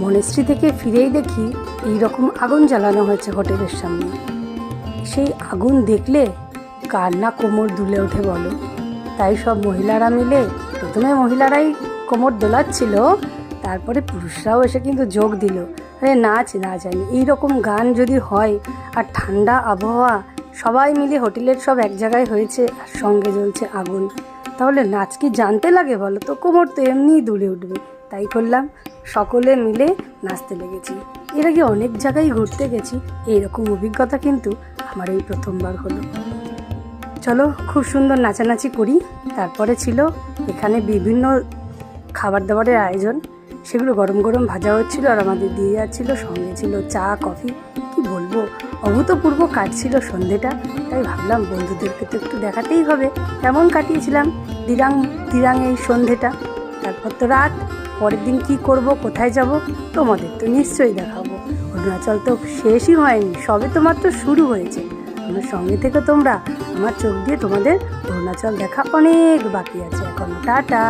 মনেশ্রী থেকে ফিরেই দেখি এইরকম আগুন জ্বালানো হয়েছে হোটেলের সামনে। সেই আগুন দেখলে কার না কোমর দুলে ওঠে বলো। তাই সব মহিলারা মিলে, প্রথমে মহিলারাই কোমর দোলাচ্ছিল, তারপরে পুরুষরাও এসে কিন্তু যোগ দিল। আরে নাচ না জানি, এইরকম গান যদি হয় আর ঠান্ডা আবহাওয়া, সবাই মিলে হোটেলের সব এক জায়গায় হয়েছে আর সঙ্গে জ্বলছে আগুন, তাহলে নাচ কি জানতে লাগে বলো তো? কোমর তো এমনিই দুলে উঠবে। তাই করলাম, সকলে মিলে নাচতে লেগেছি। এর আগে অনেক জায়গায় ঘুরতে গেছি, এইরকম অভিজ্ঞতা কিন্তু আমার এই প্রথমবার হলো। চলো, খুব সুন্দর নাচানাচি করি। তারপরে ছিল এখানে বিভিন্ন খাবার দাবারের আয়োজন, সেগুলো গরম গরম ভাজা হচ্ছিল আর আমাদের দিয়ে যাচ্ছিল। সঙ্গে ছিল চা, কফি। কি বলবো, অভূতপূর্ব কাটছিল সন্ধেটা। তাই ভাবলাম বন্ধুদেরকে তো একটু দেখাতেই হবে কেমন কাটিয়েছিলাম দিরাং এই সন্ধেটা। তারপর তো রাত, পরের দিন কি করব, কোথায় যাব, তোমাদের তো নিশ্চয়ই দেখাবো। অরুণাচল তো শেষই হয়নি, সবে তো মাত্র শুরু হয়েছে। আমার সঙ্গে থেকে তোমরা, আমার চোখ দিয়ে তোমাদের অরুণাচল দেখা অনেক বাকি আছে এখন। টাটা।